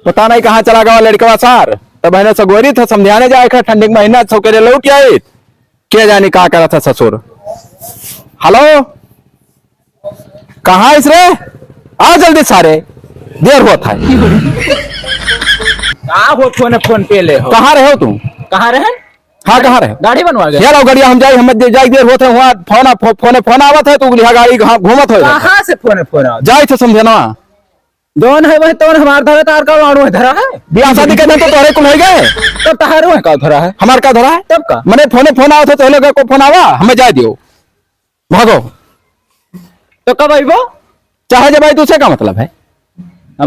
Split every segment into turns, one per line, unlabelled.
पता नहीं कहाँ चला गया लड़का सार। तब मैंने सगोरी था समझाने जाए ठंडी के महीना छोके लौट आए क्या जाने कहा करा था ससुर। हेलो कहाँ इस रे आ जल्दी सारे देर होता है।
कहाँ हो फोन पे ले हो?
कहाँ रहे हो तुम?
कहाँ रहे?
हाँ कहाँ रहे?
गाड़ी बनवा गए?
यार गाड़िया हम जाए हम जाए देर होते वहाँ फोन आवत है तो गाड़ी घूमत हो।
कहाँ से फोन
जाए थे समझे ना
दोन है वही तो हमार धरा तार का मारू है धरा है
बियाह शादी करने तो तोहरे कुल हो गए
तो तहारो है का धरा है
हमार का धरा है
तब का
मैंने फोन आवा था तो लोग को फोन आवा हमें जाए दियो भागो।
तो कब आई वो
चाहे जब भाई दूसरे का मतलब है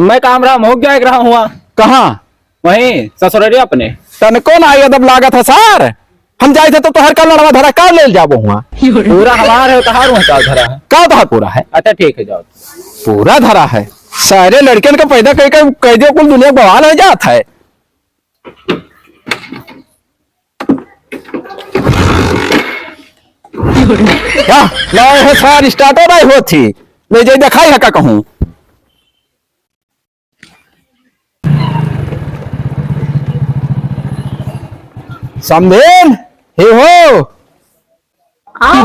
मैं काम रहा हो गया रहा हुआ
कहाँ
वही ससुराली अपने
तने कौन आएगा तब लागत है सर हम जाए थे तो हर का लड़वा धरा का ले जाबो हुआ
पूरा हमार है तहारो है का धरा है
का धरा पूरा है।
अच्छा ठीक है जाओ
पूरा धरा है सारे लड़कियों का पैदा कह दियो कुल दुनिया बवाल हो जाता है। क्या लाए है सार स्टार्ट हो रही होती मैं जे दिखाई है का कहूं समझेन हे हो
आओ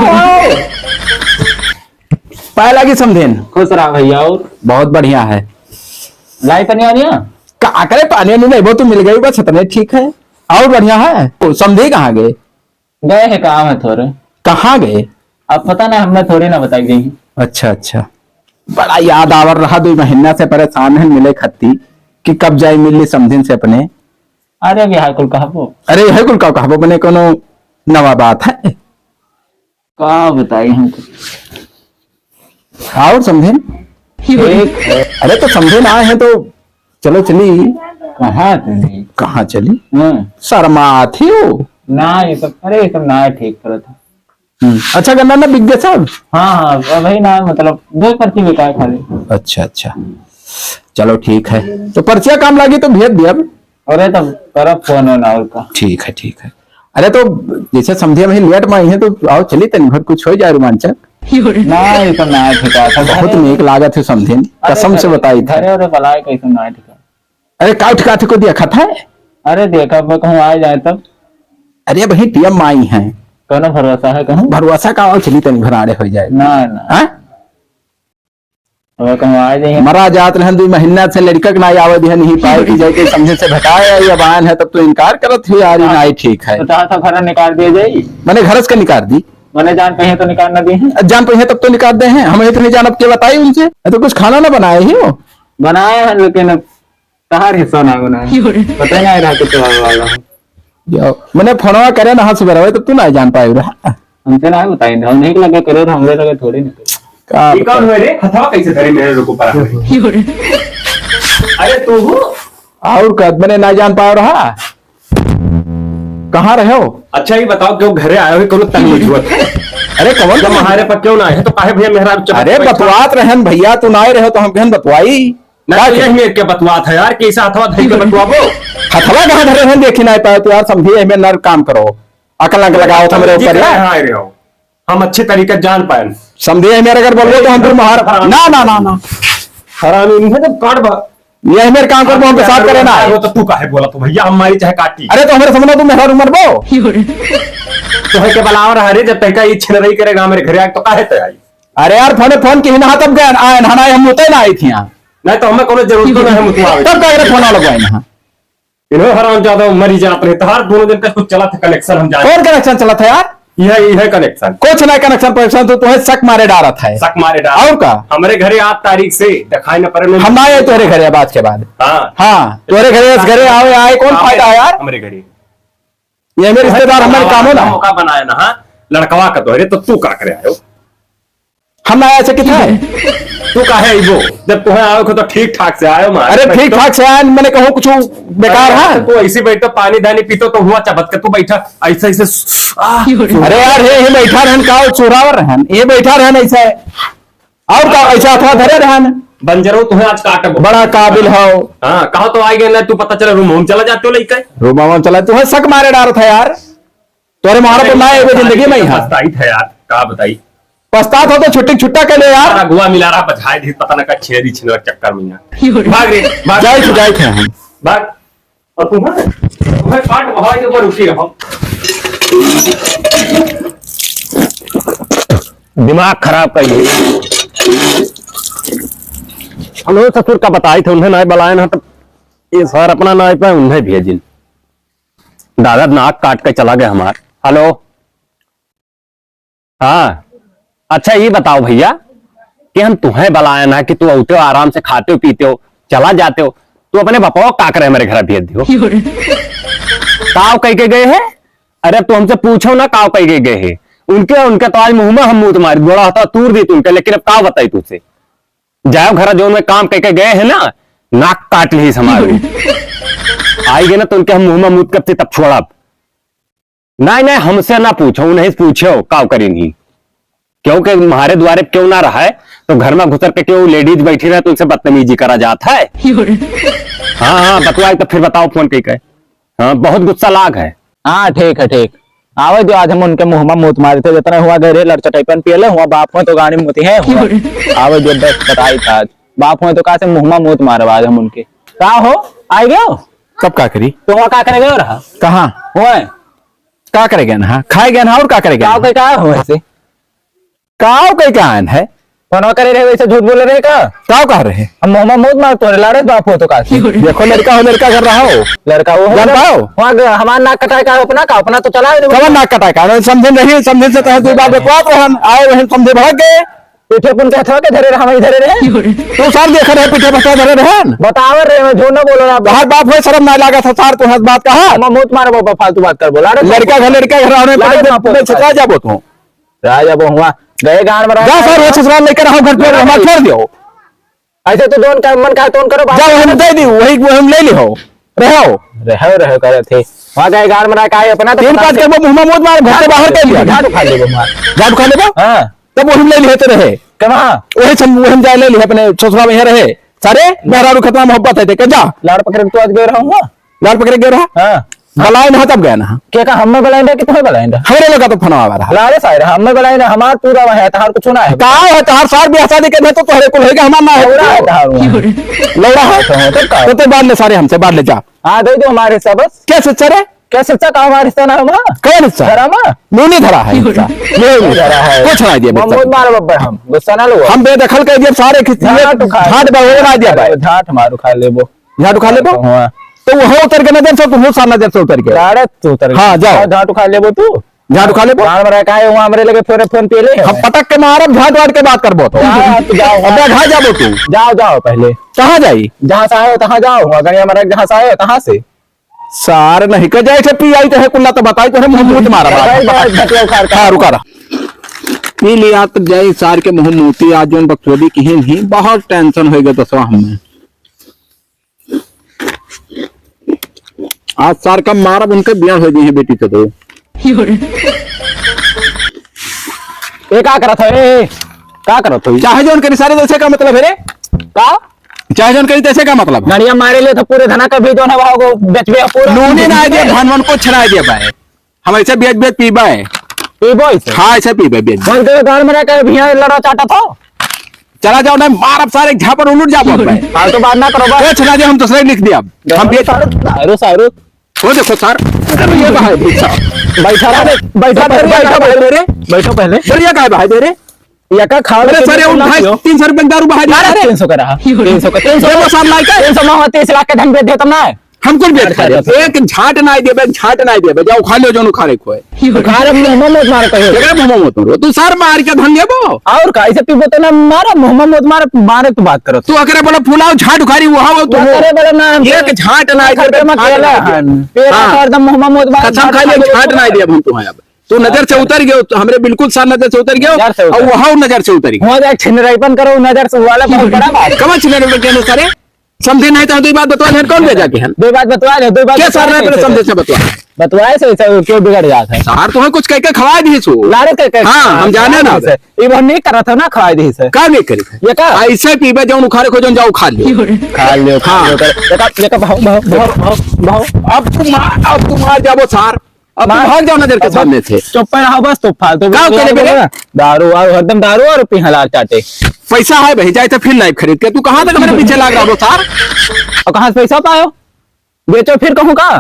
पाए लगी समझेन
खुश रहा भैया और
बहुत बढ़िया है।
लाई पनी आनी
का करे पानी नहीं वो तो मिल गई बस इतने ठीक है और बढ़िया है। समझे कहाँ गए?
गए है काम है थोड़े।
कहाँ गए?
अब पता नहीं हमने थोड़ी ना बताई गई।
अच्छा अच्छा बड़ा याद आवर रहा 2 महीना से परेशान है मिले खत्ती कि कब जाए मिलने समझिन से अपने।
अरे अभी हाई कुल कहा
अरे है कुल का कहा बने कोनो नवा बात है
का बताई हमको
और समझिन अरे तो समझिन आए हैं तो चलो चली। कहाँ चली? शर्मा थी हो
ना ये सब अरे ये सब ना ठीक करो था।
अच्छा गन्ना ना बिक गया सब।
हाँ वही ना मतलब 2 पर्ची बिका है खाली।
अच्छा अच्छा चलो ठीक है तो पर्चिया काम लगी तो भेज दिया।
अरे तब करो फोन होना और का
ठीक है ठीक है। अरे तो जैसे समझे वही लेट में आई है तो आओ चली तन भर कुछ हो जाए रोमांचक
ना ये सब ना ठीक है
बहुत नेक लागत है समझे कसम से बताई थी।
अरे बलाए कैसे ना ठीक है।
अरे काठ को देखा था।
अरे देखा कहूँ आ जाए तब।
अरे भाई टीएम आई है
कौन भरोसा है कहूँ
भरोसा का चली तन भराड़े हो जाए
ना ना कहूँ आ जाए
मरा जात रहन 2 महीना से लड़का ना आवे दिया नहीं पाए कि जाके समझे से भटाया या बयान है तब तो इनकार करत हुई यार नहीं ठीक है
तो घर निकाल दिया जाए
मैंने घर से निकाल दी
मैंने जान पे तो निकाल ना दी है
जान पे तब तो निकाल दे हैं हमें तो नहीं जान अब क्या बताई उनसे तो कुछ खाना ना बनाए ही हो
बनाया है लेकिन तहार हिस्सा ना बनाया पता ही नहीं रहा कि तो
मैंने फोनवा करे ना हाथ सुबह तब तू ना जान पाए रहा
हमसे ना बताई हम नहीं लगे करो तो हमरे लगे थोड़ी नहीं
ये कौन हुए रे हथवा कैसे धरे मेरे रुको पर अरे तू हो
और कद मैंने ना जान पा रहा कहाँ रहे हो?
अच्छा ये बताओ क्यों घरे आए हो कोनो तंग जरूरत है?
अरे कौन
जब हमारे पर क्यों ना आए तो काहे भैया मेहरा
अरे बतवात रहन भैया तू ना रहे हो तो हम कहन बतवाई
ना तो यही के बतवात है यार कैसा हथवा धरे के बतवाबो
हथवा कहाँ धरे हैं देखी ना पाए तो यार समझिए मैं नर काम करो अकल लगाओ तो मेरे ऊपर
आए रहे हो हम अच्छे तरीके जान पाए
समझिए मेरे अगर बोल तो हम फिर मार ना ना ना ना
हरामी नहीं है तो काट
ये मेरे काम कर हम साथ करे ना
वो तो तू काहे बोला तो भैया हमारी चाहे काटी
अरे तो हमारे समझ तू मेहरा उमर बो
तो है के बलावर हरे जब तक ये छिन रही करेगा मेरे घरे तो काहे तो आई।
अरे यार फोन की ना तब गए आए नहाना हम होते ना आई थी यहाँ
नहीं तो हमें कोनो जरूरत नहीं है मुतवा
तब का फोन लगवाए ना
इन्हों हराम ज्यादा मरी जात रहे तो हर दोनों दिन का कुछ चला था कनेक्शन हम जाए
कौन कनेक्शन चला था यार
यह कनेक्शन
कुछ ना कनेक्शन परेशान तो तुम्हें शक मारे डाला था
शक मारे डाल
और का
हमारे घरे 8 तारीख से दिखाई न पड़े
हम आए तुम्हारे घरे बात के बाद हाँ तुम्हारे घरे आए आए कौन फायदा है यार
हमारे घरे
ये मेरे रिश्तेदार हमारे काम हो ना
मौका बनाया ना लड़कवा का तोहरे तो तू का करे आयो
हम आए ऐसे कितना है
तू काहे वो जब तुम्हें आओ तो ठीक ठाक से आयो मार
अरे ठीक ठाक से आए मैंने कहूँ कुछ बेकार है
तू ऐसे बैठो पानी दानी पीतो तो हुआ चबत के तू बैठा ऐसे ऐसे
अरे यार ये बैठा रहन का चुरावर रहन ये बैठा रहन ऐसे और का ऐसा अथवा धरे रहन
बंजरो तुम्हें आज काट
बड़ा काबिल हो
हाँ कहा तो आई गए ना तू पता चला रूम होम चला जाते हो लेके
रूम होम चला तुम्हें शक मारे डाल था यार तुम्हारे मारा तो ना जिंदगी में ही
था यार का बताई
पछतात हो तो छुट्टी छुट्टा के ले यार।
सारा गुआ मिला रहा बधाई दी पता ना का छेड़ी छिनर चक्कर में ना भाग रे भाग
जाए थे हम
भाग। और तुम्हें काट भाई के ऊपर उठी रहो। दिमाग खराब करिए। हेलो ससुर का बताई थे उन्हें नहीं बुलाए ना, तो ये सर अपना नहीं पाए उन्हें भेजिन। दादा नाक काट के चला गया हमार। हेलो हाँ अच्छा ये बताओ भैया कि हम तुम्हें बुलाए ना कि तू उठे हो आराम से खाते हो पीते हो चला जाते हो, तू अपने बापा का करे मेरे घर भेज दियो। काव कह के गए हैं? अरे तू हमसे पूछो ना काव कह के गए हैं। उनके तो आज मुंह में हम मुंह तुम्हारी बड़ा होता तूर दी तुमके, लेकिन अब काव बताई तुझसे जाओ घर जो में काम कह के गए हैं ना, नाक काट ली हमारी। आएंगे ना तो उनके हम मुंह में मुंह करते तब छोड़ा। नहीं हमसे ना पूछो, उन्हें पूछो काव करी नहीं, क्योंकि हमारे द्वारे क्यों ना रहा है तो घर में घुसर के क्यों लेडीज बैठी रहे तो उनसे बदतमीजी करा जाता है। हाँ बतवाए तो फिर बताओ फोन कही कहे। हाँ बहुत गुस्सा लाग है।
हाँ ठीक है ठीक आवे जो आज हम उनके मुंह में मूत मारे थे जितना हुआ घरे लड़चटाईपन पियले हुआ बाप में तो गाड़ी में मुती है आवे जो बस बताई था आज बाप में तो कहा से मुंह में मूत मारे आज हम उनके का हो आए गए हो
कब का करी
तो वहाँ का करेगा रहा
कहाँ
हुआ
का करेगा ना खाएगा ना और का करेगा
का हो ऐसे
काव कई का आन है
फोन करे रहे वैसे झूठ बोले रहे का
काव कह रहे
हम मोहम्मद मूत मार तो लाड़े बाप हो तो का
देखो लड़का हो लड़का कर रहा हो
लड़का वो
जान पाओ
वहाँ हमारा नाक कटाए का अपना तो चला
कब नाक कटाए का समझे नहीं समझे से तो तू बात बकवास रहन आए वहन समझे भाग गए
पीठे पुन के के धरे हम इधर रहे
तू सर देख रहे पीछे बता धरे रहन
बतावर रे मैं झूठ ना बोल रहा
बाहर बाप हो शर्म ना लगा था सार तू हंस बात कहा
हम मूत मारे बाबा फालतू बात कर बोला
लड़का घर होने पर छका जाबो तू
राजा वो हुआ गए गांव में
जा सर वो ससुराल लेकर आओ घर पे हमार छोड़ दियो
ऐसे तो दोन का मन का तोन करो
जाओ हम दे दी वही हम ले लियो रहो
करे थे वहां गए गांव में का अपना तो
3-5 के मुंह में मूत मार घर से बाहर कर दिया
झाड़ू खा ले
झाड़ू खा लेबो
हां
तब वही ले लिए रहे
कहां
वही जाए ले लिए अपने ससुराल में रहे सारे बहरारू खतरा मोहब्बत है के जा
लाड़ पकड़ तो आज गए रहूंगा
लाड़ पकड़ गए रहा
हां
बलाए ना तब गया ना
क्या का हम बलाएंगे कि तुम्हें बलाएंगे
हमारे लगा तो फना आ रहा
लारे साइड हम बलाएंगे हमार पूरा वहां है तार कुछ ना है
का है तार सार भी शादी के दे तो तोहरे को लेगा हमार ना है लौड़ा है तो बाद ले सारे हमसे बाद ले जा
हां दे दो हमारे हिस्सा बस
क्या सच्चा रे
क्या सच्चा का हमारे हिस्सा ना है
कौन हिस्सा
धरा मा
नहीं धरा है हिस्सा नहीं धरा है कुछ ना दिया
मोहम्मद मार बब्बर हम गुस्सा ना लो
हम बेदखल कर दिए सारे घाट बहो ना दिया भाई
झाट मारू खा लेबो
झाट खा लेबो तो वो उतर के नजर से तुम सार नजर से उतर के
लाड़े तू उतर
हां जाओ
झाट खा लेबो तू
झाड़ू खा लेबो
गांव में का है वहां हमरे लगे फिर फोन पे ले
हम पटक के मारब झाड़ वाड़ के बात करबो तो
जाओ
अबे घा जाबो तू
जाओ पहले
कहां जाई
जहां से आए तहां जाओ अगर हमारा जहां से आए तहां से
सार नहीं के जाए से पी आई तो है कुल्ला तो बताई तो है मुंह मारा हां रुका रहा पी लिया तो जाए सार के मुंह मोती आज जोन बकचोदी की ही बहुत टेंशन हो गया दसवा हमें आज सार का मारब उनके ब्याह हो गई है बेटी से तो
का करत है का करत हो
चाहे जोन करी सारे जैसे का मतलब है रे
का
चाहे जोन करी तैसे का मतलब
गणिया मारे ले तो पूरे धना का भी जो है वो बेचबे पूरा
नूने ना दिया धन को छड़ा दिया भाई हम ऐसे बेच पीबा है
पीबो ऐसे
हां ऐसे पीबे बेच
बोल के गांव में का भिया लड़ा चाटा था
चला जाओ ना मारब सारे झापर उलट जाबो भाई
फालतू बात ना करो
वो छड़ा दे हम दूसरे लिख दिया हम बेच
सारू
वो देखो सर ये भाई
बैठा पहले
बढ़िया का भाई दे रे
या का खा
अरे सर ये 300 रुपए दारू बाहर दिया रे
300 का रहा 300
वो साल लाइक
300 में 30 लाख के धन बेच दे तुम ना
हम कुल बेच खा एक झाट ना देबे झाट ना देबे जाओ खा लो जोन खारे खोए
खारे मोहम्मद मार कहे
एकरा मोहम्मद मत तू सर मार के धन देबो
और का ऐसे पीबो तो ना मारा मोहम्मद मारे तो बात करो
तू अकरे बड़ा फुलाओ झाट उखारी वहां तो
अरे बड़ा ना
एक झाट ना
खड़े में केला पेरा एकदम मोहम्मद मार
कसम खा ले झाट ना देब हम तुम्हें अब तू नजर से उतर गयो तो हमरे बिल्कुल सार नजर से उतर गयो और वहां नजर से उतर गयो
हो जाए छिनराईपन करो नजर से वाला बहुत बड़ा बात
कमा छिनराईपन के सारे समझे नहीं तो दो बात बतवा है कौन भेजा के हम
दो बात बतवा दे दो बात
क्या सर ने समझे से
बतवाए से क्यों बिगड़ जाता है
सार तुम्हें कुछ कह के खवा दी सो
लारे कह
हां हम जाने ना
ये वो नहीं कर रहा था ना खवा दी से
का नहीं करी
ये का
ऐसे पीबे जाऊं उखाड़े खो जाओ खा लियो
हां ये का भाव
अब तुम मार जाबो सार अब तुम भाग जाओ नजर के सामने से।
चुप रहो बस, तो फालतू
गाँव के लिए बेटा।
दारू और हरदम दारू और पिहला चाटे।
पैसा है भाई, जाए तो फिर लाइफ खरीद के। तू कहाँ तक मेरे पीछे लाग रहा हो सार?
और कहाँ से पैसा पायो? बेचो फिर कहूँ का?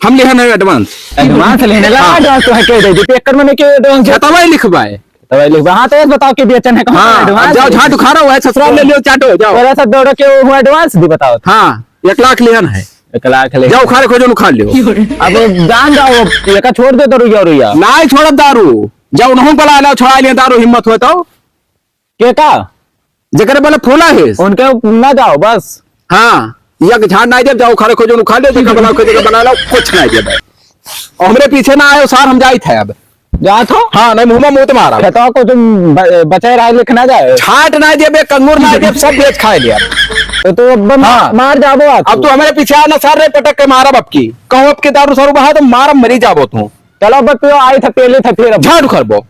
हम लिखा नहीं एडवांस।
एडवांस लेने लगा।
हाँ।
एडवांस तो है के दे दी पेकर में के एडवांस
तब लिखवाए।
तो भाई लिख। हाँ तो ये बताओ कि बेचन है कहाँ?
हाँ
एडवांस
जाओ, झाट उखाड़ा हुआ है, ससुराल ले लियो, चाटो जाओ।
मेरा सब दौड़ो के हुआ एडवांस भी बताओ।
हाँ 1 लाख लिहन है,
1 लाख ले
जाओ उखाड़े खोजो उखाड़ लियो।
अब जान जाओ, ये का छोड़ दे तो रुइया
नहीं छोड़ दारू, जाओ नहु बला ला छोड़ा लिया दारू, हिम्मत हो तो
के का
जकर बोले फूला है
उनके ना जाओ बस।
हाँ यक झाड़ नहीं दे, जाओ उखाड़े खोजो उखाड़ लियो, जगह बनाओ खोजो बना लो, कुछ नहीं दे भाई। और हमरे पीछे ना आयो सार, हम जाई थे अब।
जा तो
हाँ नहीं मुंह में मुंह मारा,
खेतों को तुम बचाए रहा लिखना जाए।
छाट नहीं दे, कंगूर नहीं दे, सब बेच खाए लिया।
तो अब
हाँ।
मार जाबो
अब तू हमारे पीछे आना सार रे, पटक के मारा अब की कहूँ अब के दारू सारू बहा तो मारा मरी जाबो तू।
चलो बस पियो, आई थे पहले थे फिर
झाड़ उखड़बो।